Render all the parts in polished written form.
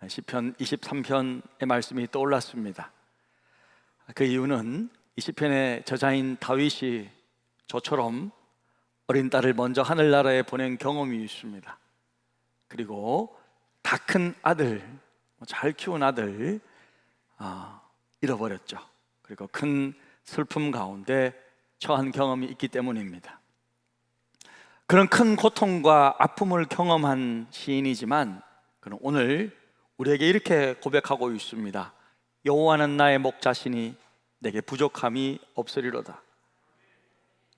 시편 23편의 말씀이 떠올랐습니다. 그 이유는 이 시편의 저자인 다윗이 저처럼 어린 딸을 먼저 하늘나라에 보낸 경험이 있습니다. 그리고 다 큰 아들, 잘 키운 아들 잃어버렸죠. 그리고 큰 슬픔 가운데 처한 경험이 있기 때문입니다. 그런 큰 고통과 아픔을 경험한 시인이지만 그는 오늘 우리에게 이렇게 고백하고 있습니다. 여호와는 나의 목자시니 내게 부족함이 없으리로다.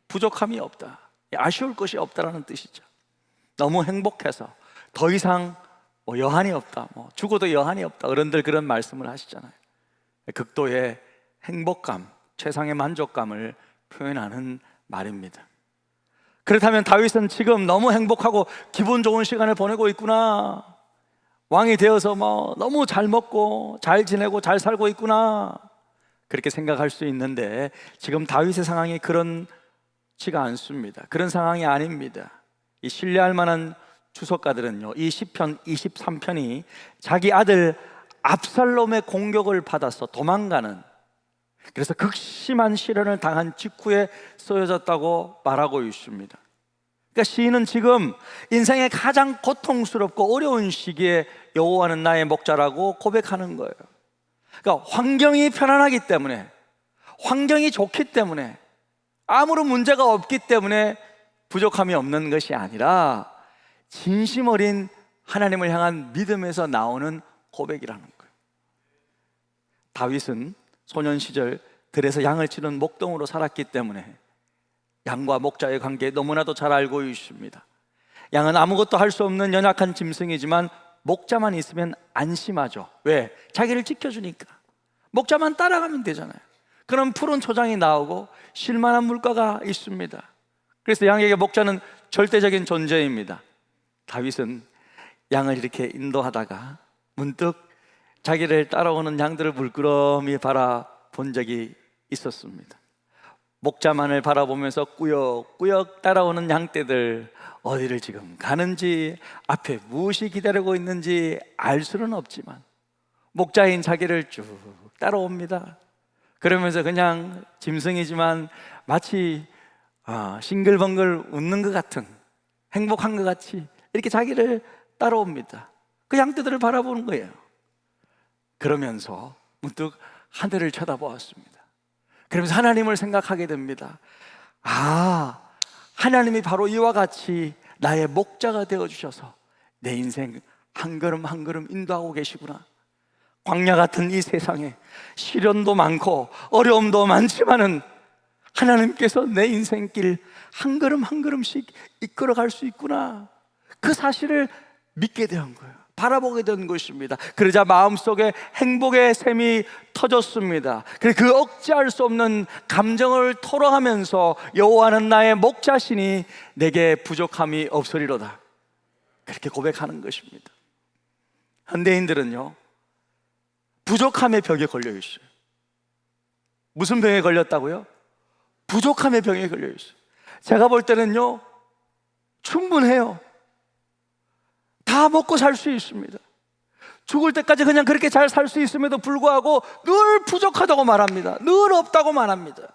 부족함이 없다, 아쉬울 것이 없다라는 뜻이죠. 너무 행복해서 더 이상 여한이 없다, 죽어도 여한이 없다, 어른들 그런 말씀을 하시잖아요. 극도의 행복감, 최상의 만족감을 표현하는 말입니다. 그렇다면 다윗은 지금 너무 행복하고 기분 좋은 시간을 보내고 있구나, 왕이 되어서 너무 잘 먹고 잘 지내고 잘 살고 있구나, 그렇게 생각할 수 있는데 지금 다윗의 상황이 그렇지가 않습니다. 그런 상황이 아닙니다. 이 신뢰할 만한 주석가들은요, 이 시편 23편이 자기 아들 압살롬의 공격을 받아서 도망가는, 그래서 극심한 시련을 당한 직후에 쓰여졌다고 말하고 있습니다. 그러니까 시인은 지금 인생의 가장 고통스럽고 어려운 시기에 여호와는 나의 목자라고 고백하는 거예요. 그러니까 환경이 편안하기 때문에, 환경이 좋기 때문에, 아무런 문제가 없기 때문에 부족함이 없는 것이 아니라 진심 어린 하나님을 향한 믿음에서 나오는 고백이라는 거예요. 다윗은 소년 시절 들에서 양을 치는 목동으로 살았기 때문에 양과 목자의 관계 너무나도 잘 알고 있습니다. 양은 아무것도 할 수 없는 연약한 짐승이지만 목자만 있으면 안심하죠. 왜? 자기를 지켜주니까. 목자만 따라가면 되잖아요. 그럼 푸른 초장이 나오고 쉴만한 물가가 있습니다. 그래서 양에게 목자는 절대적인 존재입니다. 다윗은 양을 이렇게 인도하다가 문득 자기를 따라오는 양들을 물끄러미 바라본 적이 있었습니다. 목자만을 바라보면서 꾸역꾸역 따라오는 양떼들, 어디를 지금 가는지, 앞에 무엇이 기다리고 있는지 알 수는 없지만 목자인 자기를 쭉 따라옵니다. 그러면서 그냥 짐승이지만 마치 싱글벙글 웃는 것 같은, 행복한 것 같이 이렇게 자기를 따라옵니다. 그 양떼들을 바라보는 거예요. 그러면서 문득 하늘을 쳐다보았습니다. 그러면서 하나님을 생각하게 됩니다. 하나님이 바로 이와 같이 나의 목자가 되어주셔서 내 인생 한 걸음 한 걸음 인도하고 계시구나. 광야 같은 이 세상에 시련도 많고 어려움도 많지만은 하나님께서 내 인생길 한 걸음 한 걸음씩 이끌어갈 수 있구나, 그 사실을 믿게 된 거예요. 바라보게 된 것입니다. 그러자 마음속에 행복의 샘이 터졌습니다. 그 억제할 수 없는 감정을 토로하면서 여호와는 나의 목자시니 내게 부족함이 없으리로다, 그렇게 고백하는 것입니다. 현대인들은요, 부족함의 병에 걸려 있어요. 무슨 병에 걸렸다고요? 부족함의 병에 걸려 있어요. 제가 볼 때는요, 충분해요. 다 먹고 살 수 있습니다. 죽을 때까지 그냥 그렇게 잘 살 수 있음에도 불구하고 늘 부족하다고 말합니다. 늘 없다고 말합니다.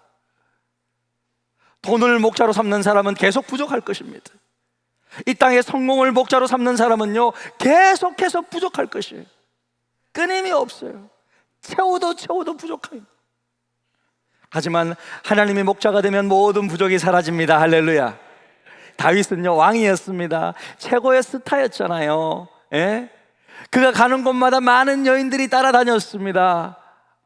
돈을 목자로 삼는 사람은 계속 부족할 것입니다. 이 땅의 성공을 목자로 삼는 사람은요, 계속해서 부족할 것이에요. 끊임이 없어요. 채워도 부족해요. 하지만 하나님의 목자가 되면 모든 부족이 사라집니다. 할렐루야. 다윗은요, 왕이었습니다. 최고의 스타였잖아요. 그가 가는 곳마다 많은 여인들이 따라다녔습니다.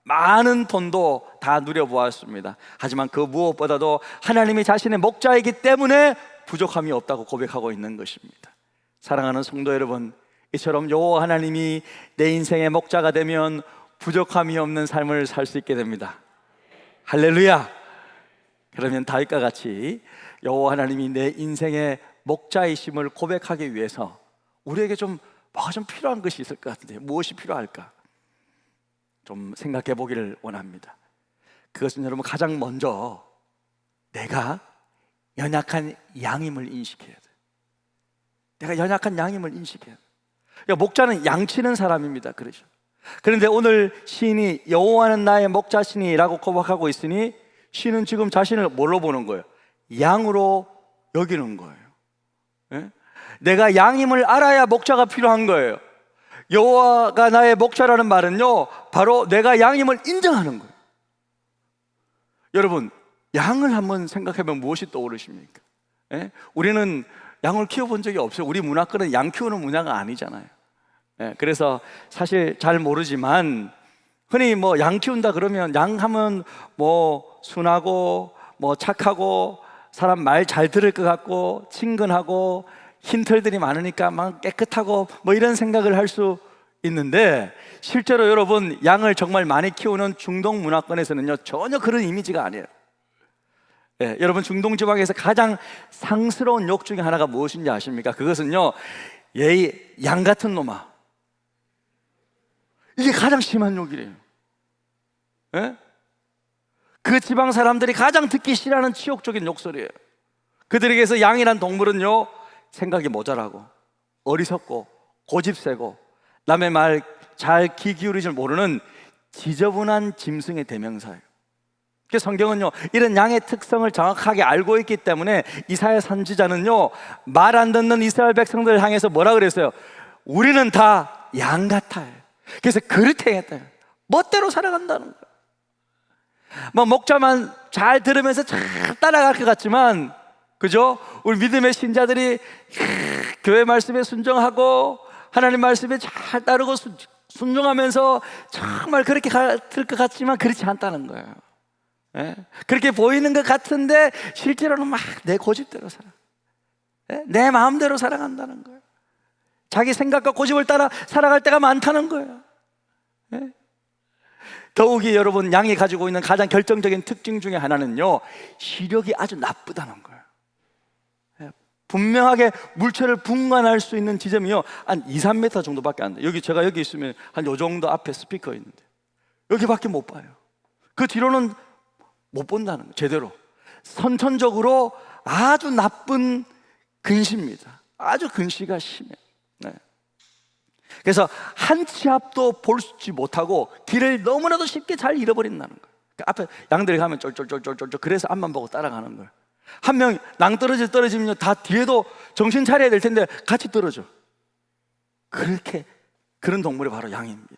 많은 돈도 다 누려보았습니다. 하지만 그 무엇보다도 하나님이 자신의 목자이기 때문에 부족함이 없다고 고백하고 있는 것입니다. 사랑하는 성도 여러분, 이처럼 여호와 하나님이 내 인생의 목자가 되면 부족함이 없는 삶을 살 수 있게 됩니다. 할렐루야. 그러면 다윗과 같이 여호와 하나님이 내 인생의 목자이심을 고백하기 위해서 우리에게 뭐가 좀 필요한 것이 있을 것 같은데, 무엇이 필요할까? 좀 생각해 보기를 원합니다. 그것은 여러분, 가장 먼저 내가 연약한 양임을 인식해야 돼요. 내가 연약한 양임을 인식해야 돼요. 목자는 양치는 사람입니다. 그러죠. 그런데 오늘 시인이 여호와는 나의 목자시니라고 고백하고 있으니 시인은 지금 자신을 뭘로 보는 거예요? 양으로 여기는 거예요. 예? 내가 양임을 알아야 목자가 필요한 거예요. 여호와가 나의 목자라는 말은요, 바로 내가 양임을 인정하는 거예요. 여러분, 양을 한번 생각해보면 무엇이 떠오르십니까? 예? 우리는 양을 키워본 적이 없어요. 우리 문화권은 양 키우는 문화가 아니잖아요. 예, 그래서 사실 잘 모르지만 흔히 뭐 양 키운다 그러면 양 하면 뭐 순하고 뭐 착하고 사람 말 잘 들을 것 같고 친근하고 흰 털들이 많으니까 막 깨끗하고 뭐 이런 생각을 할 수 있는데, 실제로 여러분 양을 정말 많이 키우는 중동 문화권에서는요 전혀 그런 이미지가 아니에요. 예, 여러분 중동 지방에서 가장 상스러운 욕 중에 하나가 무엇인지 아십니까? 그것은요, 얘 양 같은 놈아, 이게 가장 심한 욕이래요. 예? 그 지방 사람들이 가장 듣기 싫어하는 치욕적인 욕설이에요. 그들에게서 양이란 동물은요 생각이 모자라고 어리석고 고집세고 남의 말 잘 귀 기울이지 모르는 지저분한 짐승의 대명사예요. 그 성경은요 이런 양의 특성을 정확하게 알고 있기 때문에 이사야 선지자는요 말 안 듣는 이스라엘 백성들을 향해서 뭐라 그랬어요? 우리는 다 양 같아요. 그래서 그릇행했다, 멋대로 살아간다는 거예요. 뭐 목자만 잘 들으면서 잘 따라갈 것 같지만, 그죠? 우리 믿음의 신자들이 교회 말씀에 순종하고 하나님 말씀에 잘 따르고 순종하면서 정말 그렇게 갈 것 같지만 그렇지 않다는 거예요. 예? 그렇게 보이는 것 같은데 실제로는 막 내 고집대로 살아, 예? 내 마음대로 살아간다는 거예요. 자기 생각과 고집을 따라 살아갈 때가 많다는 거예요. 예? 더욱이 여러분 양이 가지고 있는 가장 결정적인 특징 중에 하나는요 시력이 아주 나쁘다는 거예요. 예? 분명하게 물체를 분간할 수 있는 지점이요 한 2-3m 정도밖에 안 돼요. 제가 여기 있으면 한 요 정도 앞에 스피커 있는데 여기밖에 못 봐요. 그 뒤로는 못 본다는 거예요. 제대로 선천적으로 아주 나쁜 근시입니다. 아주 근시가 심해요. 네. 그래서 한 치 앞도 보지 못하고 길을 너무나도 쉽게 잘 잃어버린다는 거예요. 그러니까 앞에 양들이 가면 쫄쫄쫄쫄쫄 그래서 앞만 보고 따라가는 거예요. 한 명 떨어지면 다 뒤에도 정신 차려야 될 텐데 같이 떨어져. 그런 동물이 바로 양입니다.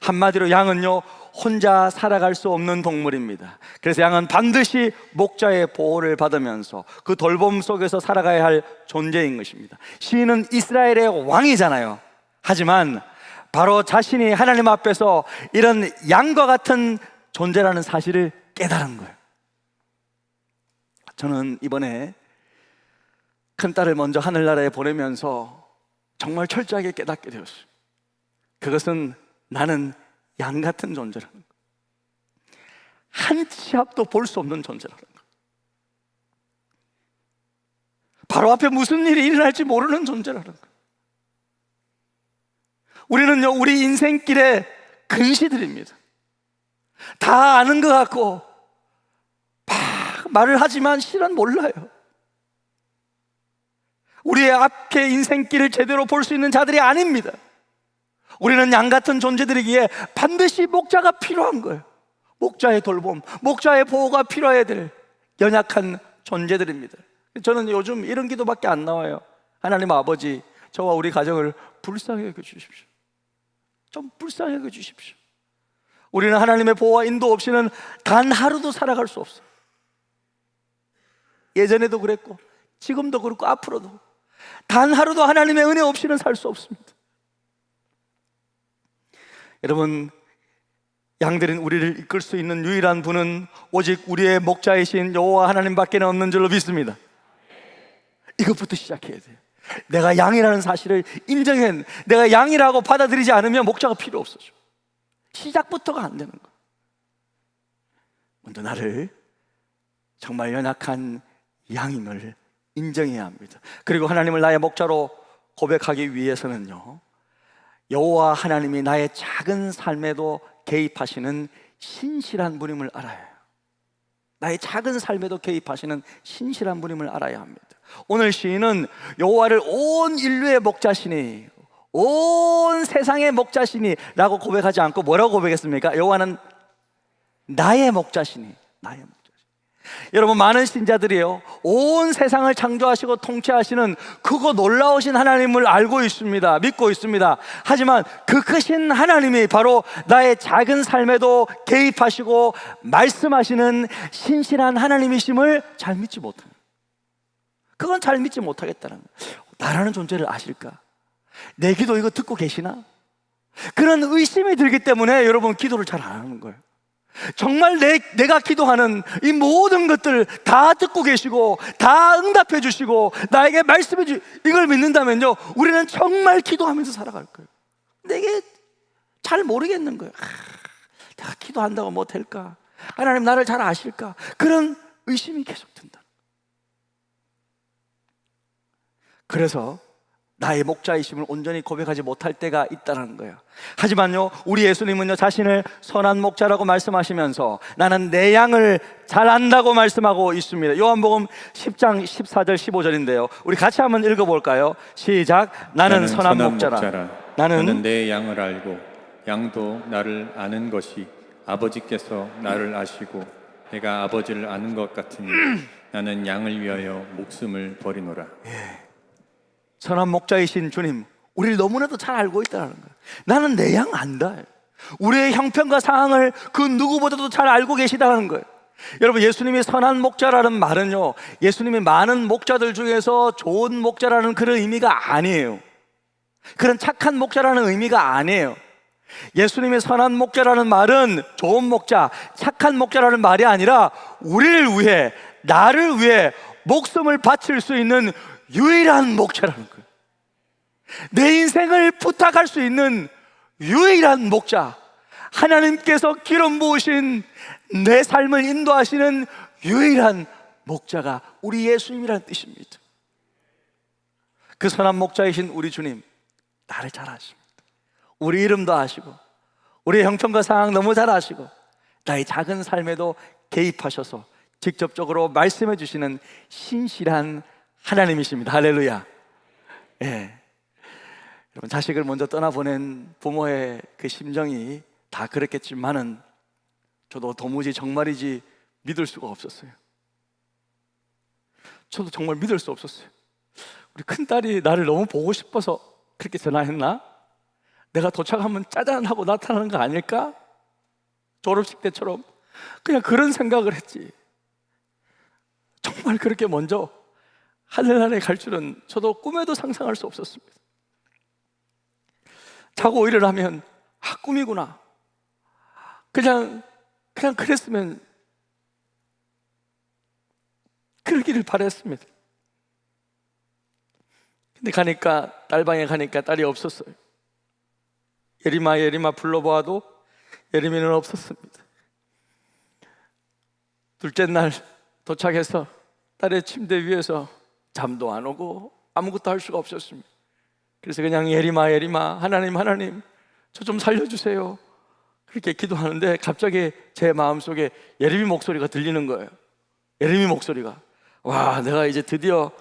한마디로 양은요 혼자 살아갈 수 없는 동물입니다. 그래서 양은 반드시 목자의 보호를 받으면서 그 돌봄 속에서 살아가야 할 존재인 것입니다. 시인은 이스라엘의 왕이잖아요. 하지만 바로 자신이 하나님 앞에서 이런 양과 같은 존재라는 사실을 깨달은 거예요. 저는 이번에 큰딸을 먼저 하늘나라에 보내면서 정말 철저하게 깨닫게 되었어요. 그것은 나는 양 같은 존재라는 거, 한 치 앞도 볼 수 없는 존재라는 거, 바로 앞에 무슨 일이 일어날지 모르는 존재라는 거. 우리는요 우리 인생길의 근시들입니다. 다 아는 것 같고 막 말을 하지만 실은 몰라요. 우리의 앞에 인생길을 제대로 볼 수 있는 자들이 아닙니다. 우리는 양 같은 존재들이기에 반드시 목자가 필요한 거예요. 목자의 돌봄, 목자의 보호가 필요해야 될 연약한 존재들입니다. 저는 요즘 이런 기도밖에 안 나와요. 하나님 아버지, 저와 우리 가정을 불쌍히 여겨주십시오. 좀 불쌍히 여겨주십시오. 우리는 하나님의 보호와 인도 없이는 단 하루도 살아갈 수 없어요. 예전에도 그랬고 지금도 그렇고 앞으로도 단 하루도 하나님의 은혜 없이는 살 수 없습니다. 여러분, 양들은 우리를 이끌 수 있는 유일한 분은 오직 우리의 목자이신 여호와 하나님밖에 없는 줄로 믿습니다. 이것부터 시작해야 돼요. 내가 양이라는 사실을 인정해, 내가 양이라고 받아들이지 않으면 목자가 필요 없어져. 시작부터가 안 되는 거예요. 먼저 나를 정말 연약한 양임을 인정해야 합니다. 그리고 하나님을 나의 목자로 고백하기 위해서는요 여호와 하나님이 나의 작은 삶에도 개입하시는 신실한 분임을 알아야 해요. 나의 작은 삶에도 개입하시는 신실한 분임을 알아야 합니다. 오늘 시인은 여호와를 온 인류의 목자시니 온 세상의 목자시니 라고 고백하지 않고 뭐라고 고백했습니까? 여호와는 나의 목자시니, 나의 목자시니. 여러분, 많은 신자들이요, 온 세상을 창조하시고 통치하시는 크고 놀라우신 하나님을 알고 있습니다. 믿고 있습니다. 하지만 그 크신 하나님이 바로 나의 작은 삶에도 개입하시고 말씀하시는 신실한 하나님이심을 잘 믿지 못합니다. 그건 잘 믿지 못하겠다는 거예요. 나라는 존재를 아실까? 내 기도 이거 듣고 계시나? 그런 의심이 들기 때문에 여러분 기도를 잘 안 하는 거예요. 정말 내가 기도하는 이 모든 것들 다 듣고 계시고 다 응답해 주시고 나에게 말씀해 이걸 믿는다면요, 우리는 정말 기도하면서 살아갈 거예요. 내게 잘 모르겠는 거예요. 내가 기도한다고 뭐 될까? 하나님 나를 잘 아실까? 그런 의심이 계속 든다. 그래서 나의 목자이심을 온전히 고백하지 못할 때가 있다는 거예요. 하지만요, 우리 예수님은요, 자신을 선한 목자라고 말씀하시면서 나는 내 양을 잘 안다고 말씀하고 있습니다. 요한복음 10장 14절 15절인데요 우리 같이 한번 읽어볼까요? 시작. 나는 선한 목자라. 나는 내 양을 알고 양도 나를 아는 것이 아버지께서 나를 아시고 내가 아버지를 아는 것 같으니 나는 양을 위하여 목숨을 버리노라. 선한 목자이신 주님, 우리를 너무나도 잘 알고 있다는 거예요. 나는 내 양 안다. 우리의 형편과 상황을 그 누구보다도 잘 알고 계시다는 거예요. 여러분, 예수님이 선한 목자라는 말은요, 예수님이 많은 목자들 중에서 좋은 목자라는 그런 의미가 아니에요. 그런 착한 목자라는 의미가 아니에요. 예수님의 선한 목자라는 말은 좋은 목자, 착한 목자라는 말이 아니라 우리를 위해, 나를 위해 목숨을 바칠 수 있는 유일한 목자라는 거예요. 내 인생을 부탁할 수 있는 유일한 목자, 하나님께서 기름 부으신 내 삶을 인도하시는 유일한 목자가 우리 예수님이라는 뜻입니다. 그 선한 목자이신 우리 주님, 나를 잘 아십니다. 우리 이름도 아시고 우리 형편과 상황 너무 잘 아시고 나의 작은 삶에도 개입하셔서 직접적으로 말씀해 주시는 신실한 하나님이십니다. 할렐루야. 예. 여러분, 자식을 먼저 떠나보낸 부모의 그 심정이 다 그랬겠지만은 저도 도무지 정말이지 믿을 수가 없었어요. 저도 정말 믿을 수 없었어요. 우리 큰딸이 나를 너무 보고 싶어서 그렇게 전화했나? 내가 도착하면 짜잔 하고 나타나는 거 아닐까? 졸업식 때처럼 그냥 그런 생각을 했지. 정말 그렇게 먼저 하늘나라에 갈 줄은 저도 꿈에도 상상할 수 없었습니다. 자고 일어나면 꿈이구나. 그냥 그랬으면 그러기를 바랬습니다. 근데 가니까, 딸방에 가니까 딸이 없었어요. 예림아 불러보아도 예림이는 없었습니다. 둘째 날 도착해서 딸의 침대 위에서 잠도 안 오고 아무것도 할 수가 없었습니다. 그래서 그냥 예림아 하나님 저 좀 살려주세요 그렇게 기도하는데 갑자기 제 마음속에 예림이 목소리가 들리는 거예요. 예림이 목소리가, 와, 내가 이제 드디어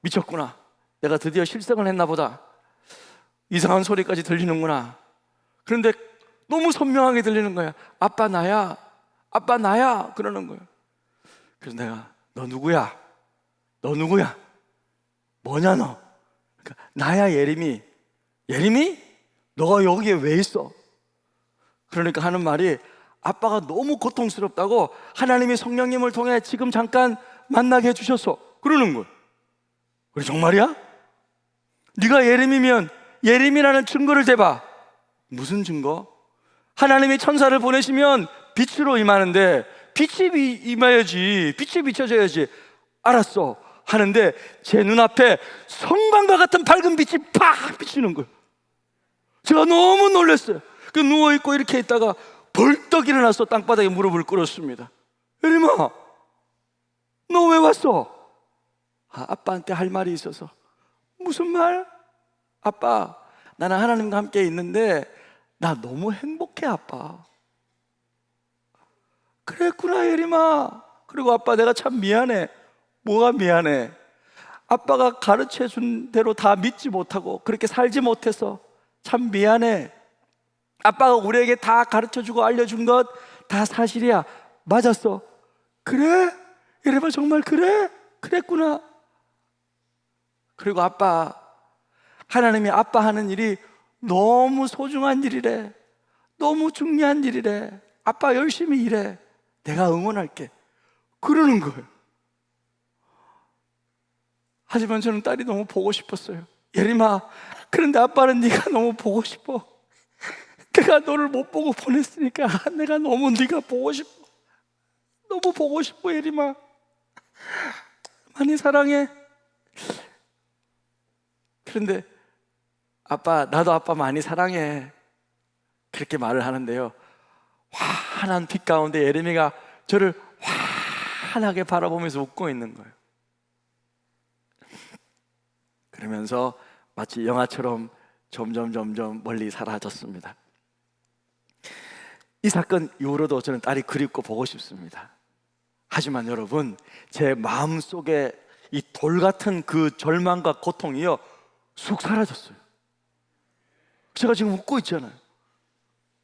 미쳤구나. 내가 드디어 실성을 했나 보다. 이상한 소리까지 들리는구나. 그런데 너무 선명하게 들리는 거야. 아빠 나야 그러는 거예요. 그래서 내가, 너 누구야? 뭐냐 너? 그러니까, 나야 예림이. 예림이? 너가 여기에 왜 있어? 그러니까 하는 말이, 아빠가 너무 고통스럽다고 하나님이 성령님을 통해 지금 잠깐 만나게 해주셨어 그러는 거예요. 그래, 정말이야? 네가 예림이면 예림이라는 증거를 대봐. 무슨 증거? 하나님이 천사를 보내시면 빛으로 임하는데 빛이 임해야지, 빛이 비춰져야지. 알았어 하는데 제 눈앞에 성광과 같은 밝은 빛이 팍 비치는 거예요. 제가 너무 놀랐어요. 그 누워있고 이렇게 있다가 벌떡 일어나서 땅바닥에 무릎을 꿇었습니다. 예림아, 너 왜 왔어? 아빠한테 할 말이 있어서. 무슨 말? 아빠, 나는 하나님과 함께 있는데 나 너무 행복해 아빠. 그랬구나 예림아. 그리고 아빠, 내가 참 미안해. 뭐가 미안해? 아빠가 가르쳐준 대로 다 믿지 못하고 그렇게 살지 못해서 참 미안해. 아빠가 우리에게 다 가르쳐주고 알려준 것 다 사실이야. 맞았어. 그래? 예림아 정말 그래? 그랬구나. 그리고 아빠, 하나님이 아빠 하는 일이 너무 소중한 일이래. 너무 중요한 일이래. 아빠 열심히 일해. 내가 응원할게. 그러는 거예요. 하지만 저는 딸이 너무 보고 싶었어요. 예림아, 그런데 아빠는 네가 너무 보고 싶어. 내가 너를 못 보고 보냈으니까 내가 너무 네가 보고 싶어. 너무 보고 싶어, 예림아. 많이 사랑해. 그런데 아빠, 나도 아빠 많이 사랑해. 그렇게 말을 하는데요, 환한 빛 가운데 예림이가 저를 환하게 바라보면서 웃고 있는 거예요. 그러면서 마치 영화처럼 점점 멀리 사라졌습니다. 이 사건 이후로도 저는 딸이 그립고 보고 싶습니다. 하지만 여러분, 제 마음속에 이 돌 같은 그 절망과 고통이요, 쑥 사라졌어요. 제가 지금 웃고 있잖아요.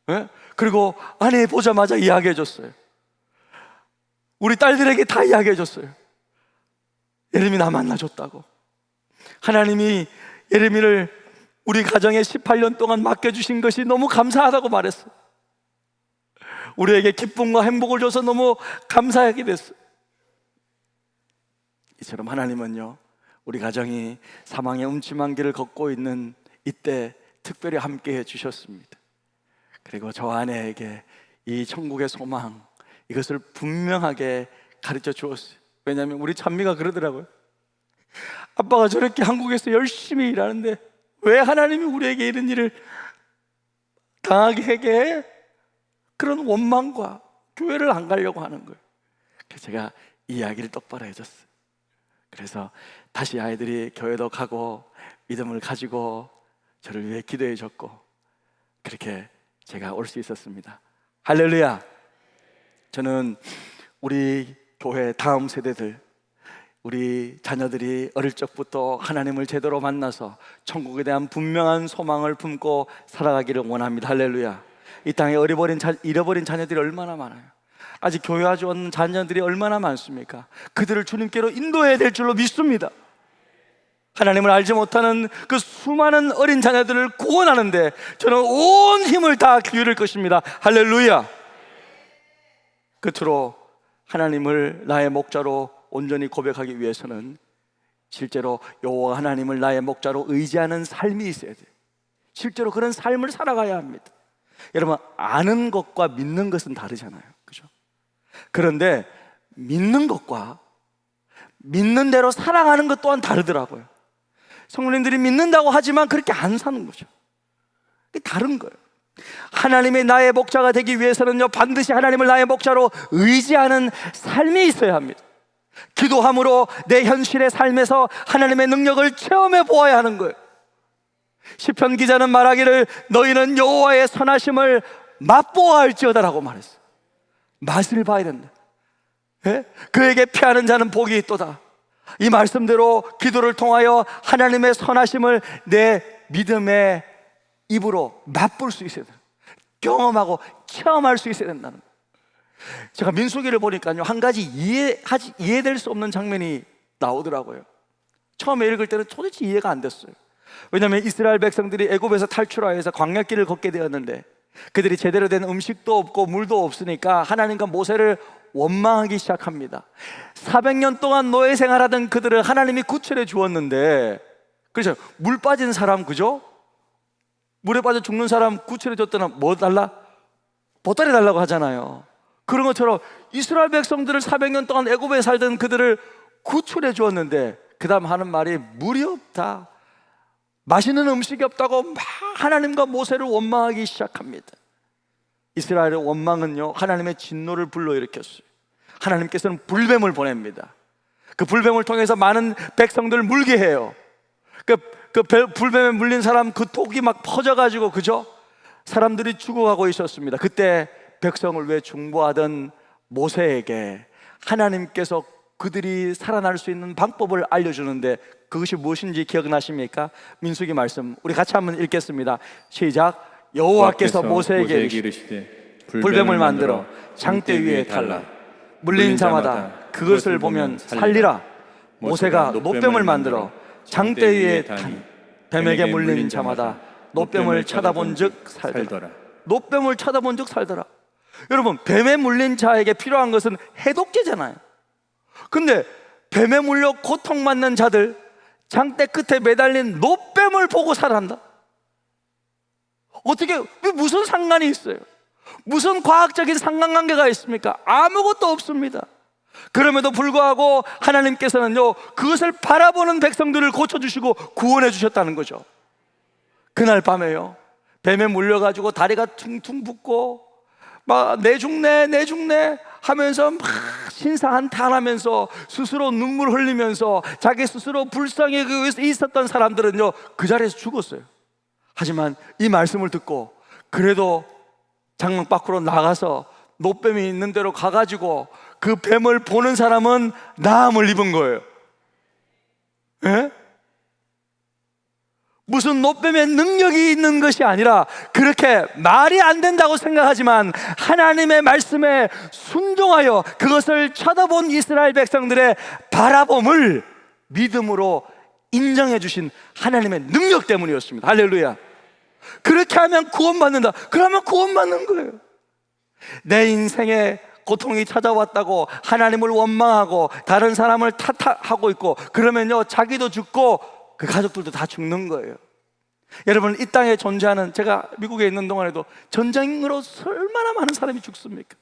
네? 그리고 아내 보자마자 이야기해줬어요. 우리 딸들에게 다 이야기해줬어요. 예림이 나 만나줬다고. 하나님이 예림이를 우리 가정에 18년 동안 맡겨주신 것이 너무 감사하다고 말했어요. 우리에게 기쁨과 행복을 줘서 너무 감사하게 됐어요. 이처럼 하나님은요, 우리 가정이 사망의 음침한 길을 걷고 있는 이때 특별히 함께 해주셨습니다. 그리고 저 아내에게 이 천국의 소망, 이것을 분명하게 가르쳐 주었어요. 왜냐하면 우리 찬미가 그러더라고요. 아빠가 저렇게 한국에서 열심히 일하는데 왜 하나님이 우리에게 이런 일을 당하게 해? 그런 원망과 교회를 안 가려고 하는 거예요. 그래서 제가 이 이야기를 똑바로 해줬어요. 그래서 다시 아이들이 교회도 가고 믿음을 가지고 저를 위해 기도해 줬고, 그렇게 제가 올 수 있었습니다. 할렐루야. 저는 우리 교회 다음 세대들, 우리 자녀들이 어릴 적부터 하나님을 제대로 만나서 천국에 대한 분명한 소망을 품고 살아가기를 원합니다. 할렐루야. 이 땅에 잃어버린 자녀들이 얼마나 많아요. 아직 교회 와주 없는 자녀들이 얼마나 많습니까? 그들을 주님께로 인도해야 될 줄로 믿습니다. 하나님을 알지 못하는 그 수많은 어린 자녀들을 구원하는데 저는 온 힘을 다 기울일 것입니다. 할렐루야. 끝으로 하나님을 나의 목자로 온전히 고백하기 위해서는 실제로 여호와 하나님을 나의 목자로 의지하는 삶이 있어야 돼요. 실제로 그런 삶을 살아가야 합니다. 여러분, 아는 것과 믿는 것은 다르잖아요, 그죠? 그런데 믿는 것과 믿는 대로 살아가는 것 또한 다르더라고요. 성도님들이 믿는다고 하지만 그렇게 안 사는 거죠. 그게 다른 거예요. 하나님의 나의 목자가 되기 위해서는요, 반드시 하나님을 나의 목자로 의지하는 삶이 있어야 합니다. 기도함으로 내 현실의 삶에서 하나님의 능력을 체험해 보아야 하는 거예요. 시편 기자는 말하기를 너희는 여호와의 선하심을 맛보아 할지어다라고 말했어요. 맛을 봐야 된다. 예? 그에게 피하는 자는 복이 있도다. 이 말씀대로 기도를 통하여 하나님의 선하심을 내 믿음의 입으로 맛볼 수 있어야 돼요. 경험하고 체험할 수 있어야 된다는 거예요. 제가 민수기를 보니까요, 한 가지 이해될 수 없는 장면이 나오더라고요. 처음에 읽을 때는 도대체 이해가 안 됐어요. 왜냐하면 이스라엘 백성들이 애굽에서 탈출하여서 광야길을 걷게 되었는데 그들이 제대로 된 음식도 없고 물도 없으니까 하나님과 모세를 원망하기 시작합니다. 400년 동안 노예 생활하던 그들을 하나님이 구출해 주었는데, 그렇죠? 물 빠진 사람, 그죠? 물에 빠져 죽는 사람 구출해 줬더니 뭐 달라? 보따리 달라고 하잖아요. 그런 것처럼 이스라엘 백성들을 400년 동안 애굽에 살던 그들을 구출해 주었는데 그 다음 하는 말이 물이 없다, 맛있는 음식이 없다고 막 하나님과 모세를 원망하기 시작합니다. 이스라엘의 원망은요, 하나님의 진노를 불러일으켰어요. 하나님께서는 불뱀을 보냅니다. 그 불뱀을 통해서 많은 백성들을 물게 해요. 그 불뱀에 물린 사람 그 독이 막 퍼져가지고, 그죠? 사람들이 죽어가고 있었습니다. 그때 백성을 왜 중보하던 모세에게 하나님께서 그들이 살아날 수 있는 방법을 알려주는데 그것이 무엇인지 기억나십니까? 민수기 말씀 우리 같이 한번 읽겠습니다. 시작. 여호와께서 모세에게 이르시되 불뱀을 만들어 장대 위에 달라 물린 자마다 그것을 보면 살리라. 모세가 노뱀을 만들어 장대 위에 다니 뱀에게 물린 자마다 노뱀을 쳐다본 즉 살더라. 노뱀을 쳐다본 즉 살더라. 여러분, 뱀에 물린 자에게 필요한 것은 해독제잖아요. 근데 뱀에 물려 고통받는 자들, 장대 끝에 매달린 노뱀을 보고 살아한다? 어떻게, 무슨 상관이 있어요? 무슨 과학적인 상관관계가 있습니까? 아무것도 없습니다. 그럼에도 불구하고 하나님께서는요, 그것을 바라보는 백성들을 고쳐주시고 구원해 주셨다는 거죠. 그날 밤에요, 뱀에 물려가지고 다리가 퉁퉁 붓고 막 내 죽네 하면서 막 신사한탄하면서 스스로 눈물 흘리면서 자기 스스로 불쌍히 있었던 사람들은요, 그 자리에서 죽었어요. 하지만 이 말씀을 듣고 그래도 장막 밖으로 나가서 노뱀이 있는 데로 가가지고 그 뱀을 보는 사람은 나음을 입은 거예요. 예? 무슨 노뱀의 능력이 있는 것이 아니라 그렇게 말이 안 된다고 생각하지만 하나님의 말씀에 순종하여 그것을 쳐다본 이스라엘 백성들의 바라봄을 믿음으로 인정해 주신 하나님의 능력 때문이었습니다. 할렐루야. 그렇게 하면 구원받는다. 그러면 구원받는 거예요. 내 인생에 고통이 찾아왔다고 하나님을 원망하고 다른 사람을 탓하고 있고 그러면요, 자기도 죽고 그 가족들도 다 죽는 거예요. 여러분, 이 땅에 존재하는, 제가 미국에 있는 동안에도 전쟁으로 얼마나 많은 사람이 죽습니까?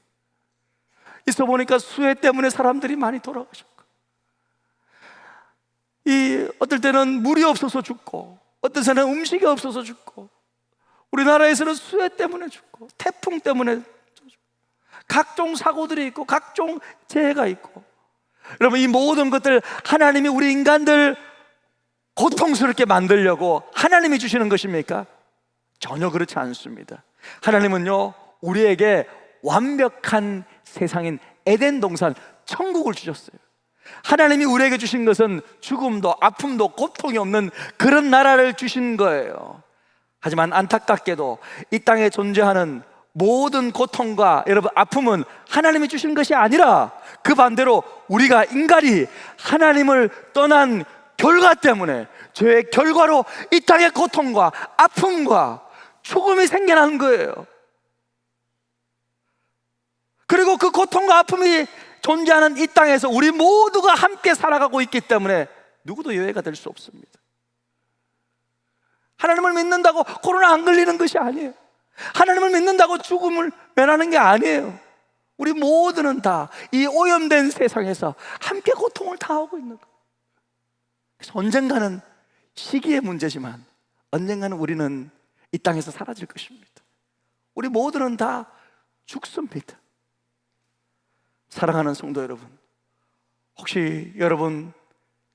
있어 보니까 수해 때문에 사람들이 많이 돌아가셨고, 어떨 때는 물이 없어서 죽고, 어떤 때는 음식이 없어서 죽고, 우리나라에서는 수해 때문에 죽고, 태풍 때문에 죽고, 각종 사고들이 있고 각종 재해가 있고. 여러분, 이 모든 것들 하나님이 우리 인간들 고통스럽게 만들려고 하나님이 주시는 것입니까? 전혀 그렇지 않습니다. 하나님은요, 우리에게 완벽한 세상인 에덴 동산, 천국을 주셨어요. 하나님이 우리에게 주신 것은 죽음도 아픔도 고통이 없는 그런 나라를 주신 거예요. 하지만 안타깝게도 이 땅에 존재하는 모든 고통과 여러분 아픔은 하나님이 주신 것이 아니라 그 반대로 우리가 인간이 하나님을 떠난 결과 때문에, 죄의 결과로 이 땅의 고통과 아픔과 죽음이 생겨난 거예요. 그리고 그 고통과 아픔이 존재하는 이 땅에서 우리 모두가 함께 살아가고 있기 때문에 누구도 예외가 될 수 없습니다. 하나님을 믿는다고 코로나 안 걸리는 것이 아니에요. 하나님을 믿는다고 죽음을 면하는 게 아니에요. 우리 모두는 다 이 오염된 세상에서 함께 고통을 당하고 있는 거예요. 그래서 언젠가는 시기의 문제지만 언젠가는 우리는 이 땅에서 사라질 것입니다. 우리 모두는 다 죽습니다. 사랑하는 성도 여러분, 혹시 여러분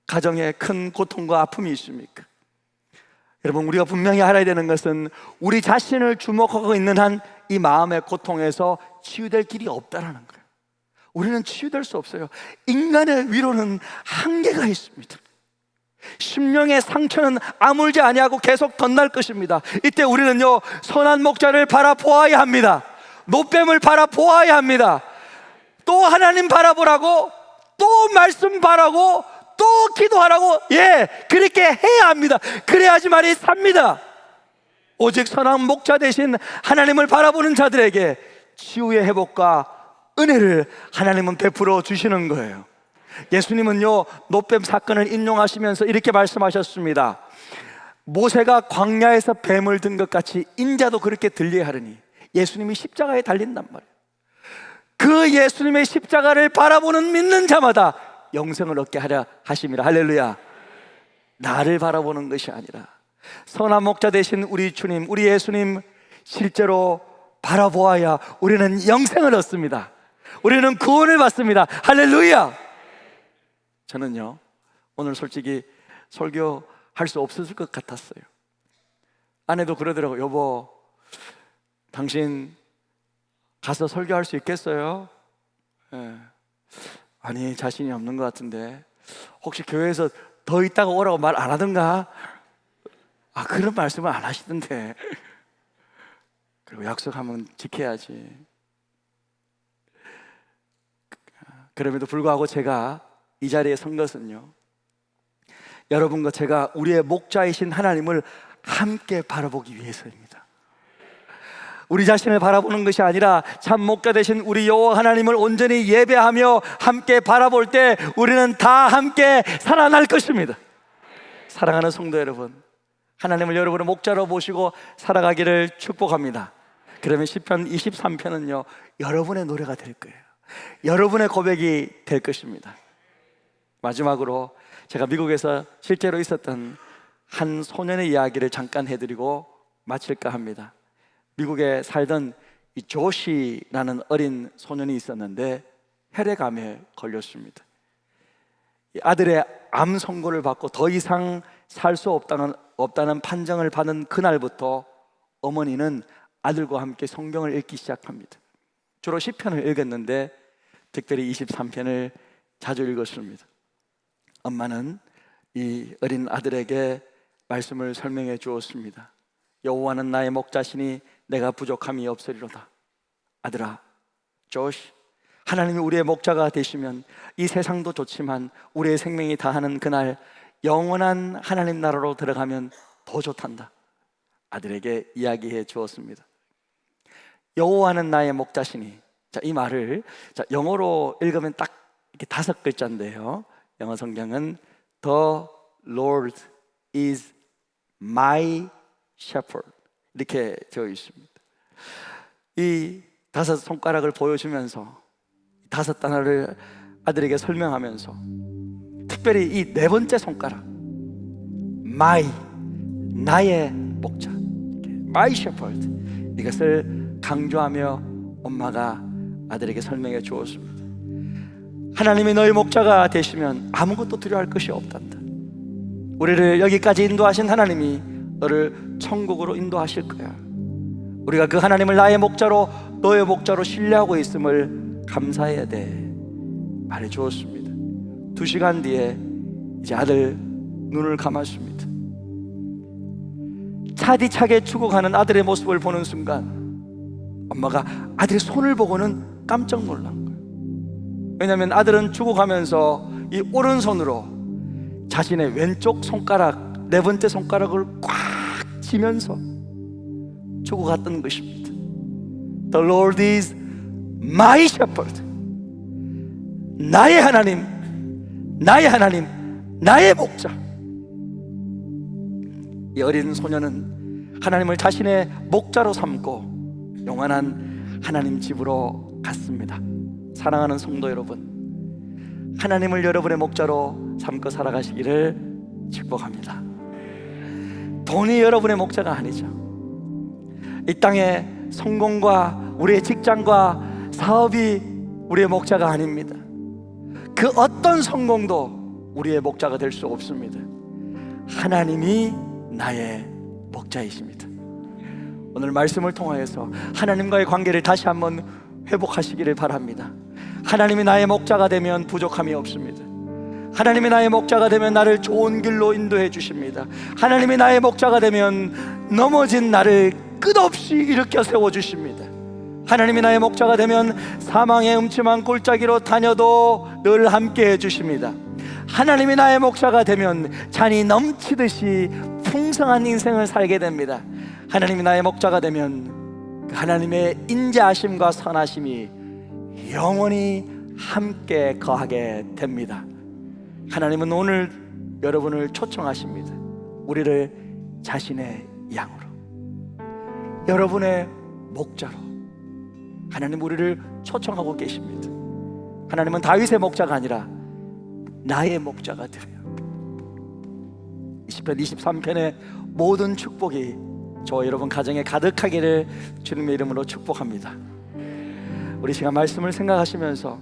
가정에 큰 고통과 아픔이 있습니까? 여러분, 우리가 분명히 알아야 되는 것은 우리 자신을 주목하고 있는 한 이 마음의 고통에서 치유될 길이 없다라는 거예요. 우리는 치유될 수 없어요. 인간의 위로는 한계가 있습니다. 심령의 상처는 아물지 아니하고 계속 덧날 것입니다. 이때 우리는요, 선한 목자를 바라보아야 합니다. 노뱀을 바라보아야 합니다. 또 하나님 바라보라고, 또 말씀 바라고, 또 기도하라고, 그렇게 해야 합니다. 그래야지만이 삽니다. 오직 선한 목자 대신 하나님을 바라보는 자들에게 치유의 회복과 은혜를 하나님은 베풀어 주시는 거예요. 예수님은요, 노뱀 사건을 인용하시면서 이렇게 말씀하셨습니다. 모세가 광야에서 뱀을 든 것 같이 인자도 그렇게 들려야 하리니. 예수님이 십자가에 달린단 말이에요. 그 예수님의 십자가를 바라보는 믿는 자마다 영생을 얻게 하려 하심이라. 할렐루야. 나를 바라보는 것이 아니라 선한 목자 되신 우리 주님, 우리 예수님 실제로 바라보아야 우리는 영생을 얻습니다. 우리는 구원을 받습니다. 할렐루야. 저는요, 오늘 솔직히 설교할 수 없었을 것 같았어요. 아내도 그러더라고요. 여보, 당신 가서 설교할 수 있겠어요? 아니, 자신이 없는 것 같은데 혹시 교회에서 더 있다가 오라고 말 안 하던가? 그런 말씀을 안 하시던데. 그리고 약속하면 지켜야지. 그럼에도 불구하고 제가 이 자리에 선 것은요, 여러분과 제가 우리의 목자이신 하나님을 함께 바라보기 위해서입니다. 우리 자신을 바라보는 것이 아니라 참 목자 되신 우리 여호와 하나님을 온전히 예배하며 함께 바라볼 때 우리는 다 함께 살아날 것입니다. 사랑하는 성도 여러분, 하나님을 여러분의 목자로 모시고 살아가기를 축복합니다. 그러면 시편 23편은요 여러분의 노래가 될 거예요. 여러분의 고백이 될 것입니다. 마지막으로 제가 미국에서 실제로 있었던 한 소년의 이야기를 잠깐 해드리고 마칠까 합니다. 미국에 살던 이 조시라는 어린 소년이 있었는데 혈액암에 걸렸습니다. 아들의 암 선고를 받고 더 이상 살 수 없다는 판정을 받은 그날부터 어머니는 아들과 함께 성경을 읽기 시작합니다. 주로 시편을 읽었는데 특별히 23편을 자주 읽었습니다. 엄마는 이 어린 아들에게 말씀을 설명해 주었습니다. 여호와는 나의 목자시니 내가 부족함이 없으리로다. 아들아, 조시, 하나님이 우리의 목자가 되시면 이 세상도 좋지만 우리의 생명이 다하는 그날 영원한 하나님 나라로 들어가면 더 좋단다. 아들에게 이야기해 주었습니다. 여호와는 나의 목자시니, 이 말을 영어로 읽으면 딱 이렇게 5글자인데요, 영어 성경은 The Lord is my shepherd 이렇게 되어 있습니다. 이 5 손가락을 보여주면서 5 단어를 아들에게 설명하면서 특별히 이 4번째 손가락 my, 나의 목자, my shepherd, 이것을 강조하며 엄마가 아들에게 설명해 주었습니다. 하나님이 너의 목자가 되시면 아무것도 두려워할 것이 없단다. 우리를 여기까지 인도하신 하나님이 너를 천국으로 인도하실 거야. 우리가 그 하나님을 나의 목자로, 너의 목자로 신뢰하고 있음을 감사해야 돼 말해 주었습니다. 2시간 뒤에 이제 아들 눈을 감았습니다. 차디차게 죽어가는 아들의 모습을 보는 순간 엄마가 아들의 손을 보고는 깜짝 놀란 거예요. 왜냐하면 아들은 죽어가면서 이 오른손으로 자신의 왼쪽 손가락, 4번째 손가락을 꽉 쥐면서 죽어갔던 것입니다. The Lord is my shepherd. 나의 하나님, 나의 하나님, 나의 목자. 이 어린 소년은 하나님을 자신의 목자로 삼고 영원한 하나님 집으로 갔습니다. 사랑하는 성도 여러분, 하나님을 여러분의 목자로 삼고 살아가시기를 축복합니다. 돈이 여러분의 목자가 아니죠. 이 땅의 성공과 우리의 직장과 사업이 우리의 목자가 아닙니다. 그 어떤 성공도 우리의 목자가 될 수 없습니다. 하나님이 나의 목자이십니다. 오늘 말씀을 통하여서 하나님과의 관계를 다시 한번 회복하시기를 바랍니다. 하나님이 나의 목자가 되면 부족함이 없습니다. 하나님이 나의 목자가 되면 나를 좋은 길로 인도해 주십니다. 하나님이 나의 목자가 되면 넘어진 나를 끝없이 일으켜 세워 주십니다. 하나님이 나의 목자가 되면 사망의 음침한 골짜기로 다녀도 늘 함께 해 주십니다. 하나님이 나의 목자가 되면 잔이 넘치듯이 풍성한 인생을 살게 됩니다. 하나님이 나의 목자가 되면 하나님의 인자하심과 선하심이 영원히 함께 거하게 됩니다. 하나님은 오늘 여러분을 초청하십니다. 우리를 자신의 양으로, 여러분의 목자로 하나님 우리를 초청하고 계십니다. 하나님은 다윗의 목자가 아니라 나의 목자가 되어요. 시편 23편의 모든 축복이 저와 여러분 가정에 가득하기를 주님의 이름으로 축복합니다. 우리 시간 말씀을 생각하시면서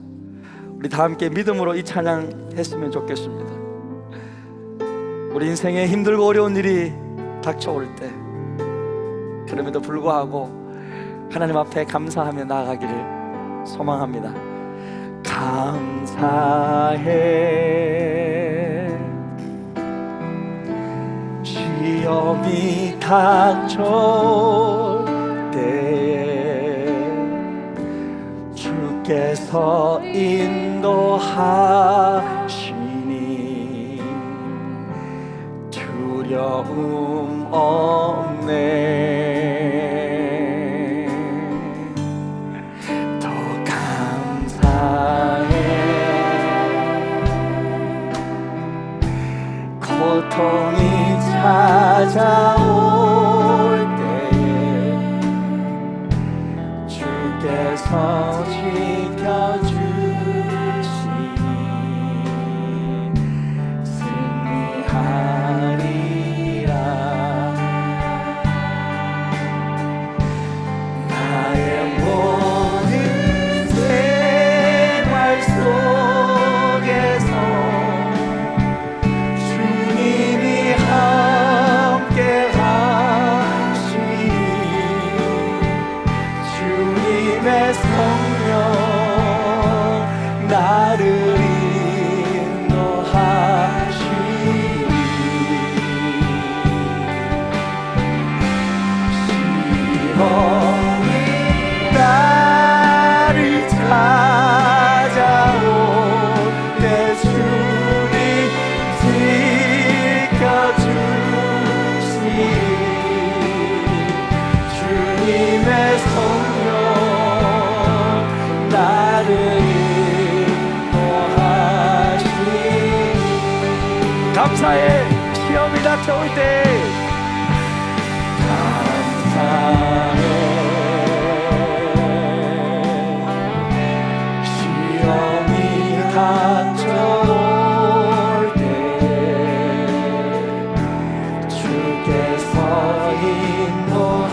우리 다 함께 믿음으로 이 찬양 했으면 좋겠습니다. 우리 인생에 힘들고 어려운 일이 닥쳐올 때 그럼에도 불구하고 하나님 앞에 감사하며 나아가기를 소망합니다. 감사해. 시험이 닥쳐올 때에 주께서 인도하시니 두려움 없네. 더 감사해. 고통이 찾아올 때에 주께서 지켜주시니 승리하리라. 나의 모든 생활 속에서 주님이 함께 하시니 주님의 성령 나를 인도하시니 시험이 나를 찾아올 때 주님 지켜주시니 주님의 성령 나를 인도하시니 감사해. 시험이 닥쳐올 때 감사해. 시험이 닥쳐올 때 주께서 인도하시니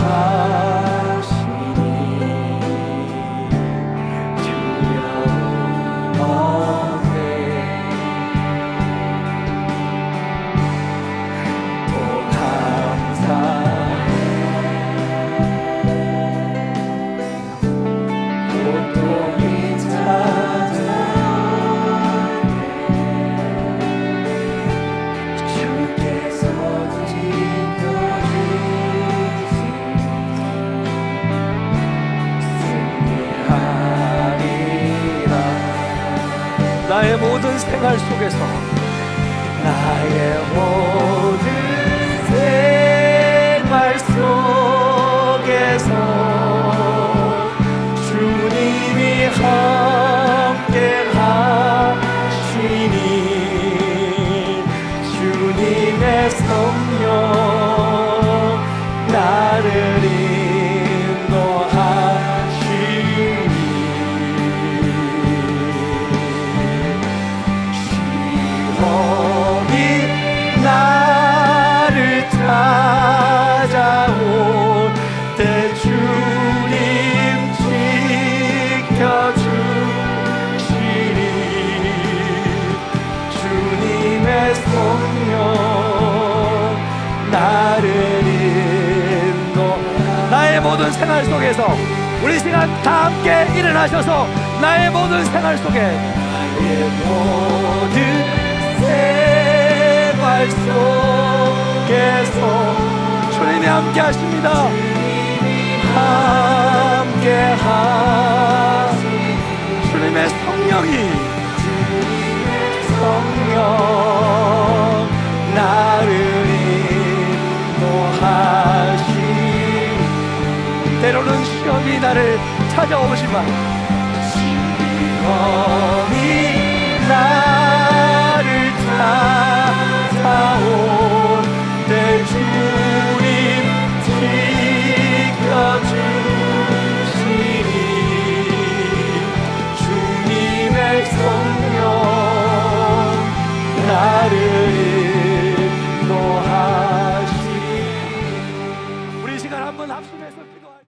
두려움 없네. 또 감사해. 고통이 찾아올 때 주께서 승리하리라. 나의 모든 생활 속에서 나의 모든 생활 속에서 주님이 함께 하시니 주님의 성령 나를 인도하시니 시험이 나를 찾아올 때 주님 지켜주시니 주님의 성령 나를 인도. 나의 모든 생활 속에서 우리 시간 다 함께 일어나셔서 나의 모든 생활 속에 나의 모든 생활 속에서 주님이 함께 하십니다. 함께 하시 주님의 성령이 성령 나를 인도하시. 때로는 시험이 나를 찾아오지만 시험이